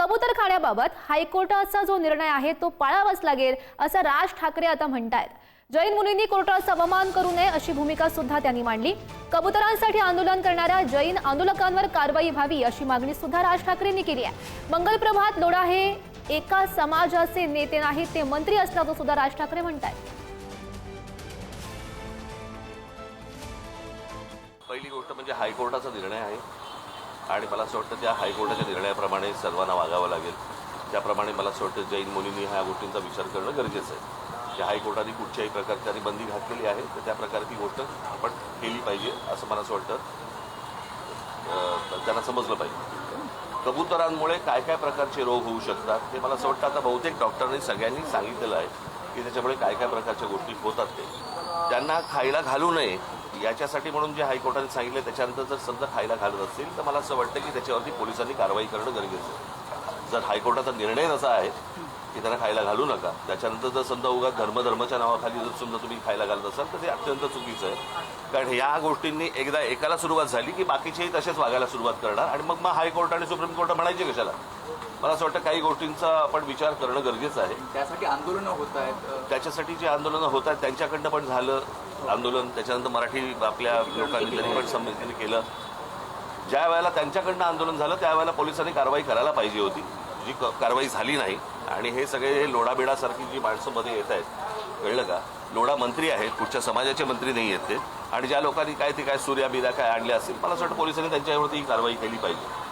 कबूतरखान्याबाबत हायकोर्टाचा जो निर्णय आहे तो पाळावाच लागेल असं राज ठाकरे आता म्हणतायत। जैन मुलींनी कोर्टाचा अवमान करू नये अशी भूमिका सुद्धा त्यांनी मांडली। कबूतरांसाठी आंदोलन करणाऱ्या जैन आंदोलकांवर कारवाई व्हावी अशी मागणी सुद्धा राज ठाकरेंनी केली आहे। मंगलप्रभात लोढा हे एका समाजाचे नेते नाहीत, ते मंत्री असल्याचं सुद्धा राज ठाकरे म्हणतायत। पहिली गोष्ट म्हणजे हायकोर्टाचा निर्णय आहे आणि मला असं वाटतं त्या हायकोर्टाच्या निर्णयाप्रमाणे सर्वांना वागावं लागेल। त्याप्रमाणे मला असं वाटतं जैन मुलींनी ह्या गोष्टींचा विचार करणं गरजेचं आहे। त्या हायकोर्टाने कुठच्याही प्रकारची बंदी घातलेली आहे तर त्या प्रकारची गोष्ट आपण केली पाहिजे असं मला असं वाटतं त्यांना समजलं पाहिजे। कबुतरांमुळे काय काय प्रकारचे रोग होऊ शकतात हे मला असं वाटतं आता बहुतेक डॉक्टरांनी सगळ्यांनी सांगितलेलं आहे की त्याच्यामुळे काय काय प्रकारच्या गोष्टी होतात ते त्यांना खायला घालू नये याच्यासाठी म्हणून जे हायकोर्टाने सांगितलं त्याच्यानंतर जर समजा खायला घालत असतील तर मला असं वाटतं की त्याच्यावरती पोलिसांनी कारवाई करणं गरजेचं आहे। जर हायकोर्टाचा निर्णय असा आहे की त्यांना खायला घालू नका, त्याच्यानंतर जर समजा उगा धर्माच्या नावाखाली जर समजा तुम्ही खायला घालत असाल तर ते अत्यंत चुकीचं आहे। कारण या गोष्टींनी एकदा एकाला सुरुवात झाली की बाकीचेही तसेच वागायला सुरुवात करणार आणि मग हायकोर्ट आणि सुप्रीम कोर्ट म्हणायचे कशाला। मला असं वाटतं काही गोष्टींचा आपण विचार करणं गरजेचं आहे। त्यासाठी आंदोलनं होत आहेत, त्याच्यासाठी जे आंदोलनं होत आहेत त्यांच्याकडनं पण झालं आंदोलन, त्याच्यानंतर मराठी आपल्या लोकांनी त्यांनी पण संमतीने केलं। ज्या वेळेला त्यांच्याकडनं आंदोलन झालं त्यावेळेला पोलिसांनी कारवाई करायला पाहिजे होती, जी कारवाई झाली नाही। आणि हे सगळे लोढाबिडासारखी जी माणसं मध्ये येत आहेत, कळलं का, लोढा मंत्री आहेत, कुठच्या समाजाचे मंत्री नाही आहेत ते, आणि ज्या लोकांनी काय ते काय सूर्या बिर्या काय आणले असतील मला असं वाटतं पोलिसांनी त्यांच्यावरती ही कारवाई केली पाहिजे।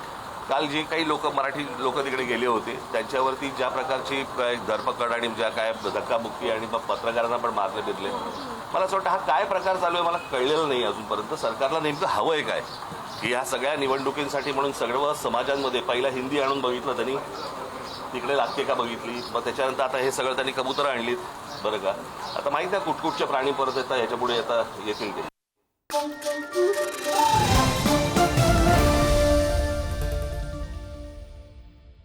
काल जे काही मराठी लोक तिकडे गेले होते त्यांच्यावरती ज्या प्रकारची धरपकड आणि ज्या काय धक्काबुक्की आणि मग पत्रकारांना पण मारले बिरले, मला असं वाटतं हा काय प्रकार चालू आहे मला कळलेलं नाही अजूनपर्यंत। सरकारला नेमकं हवं आहे काय की ह्या सगळ्या निवडणुकींसाठी म्हणून सर्व समाजांमध्ये पहिला हिंदी आणून बघितलं त्यांनी, तिकडे लागते का बघितली, मग त्याच्यानंतर आता हे सगळं त्यांनी कबुतरं आणलीत बरं का। आता माहिती आहे कुठकुठचे प्राणी परत येतात ह्याच्या पुढे येतील ते।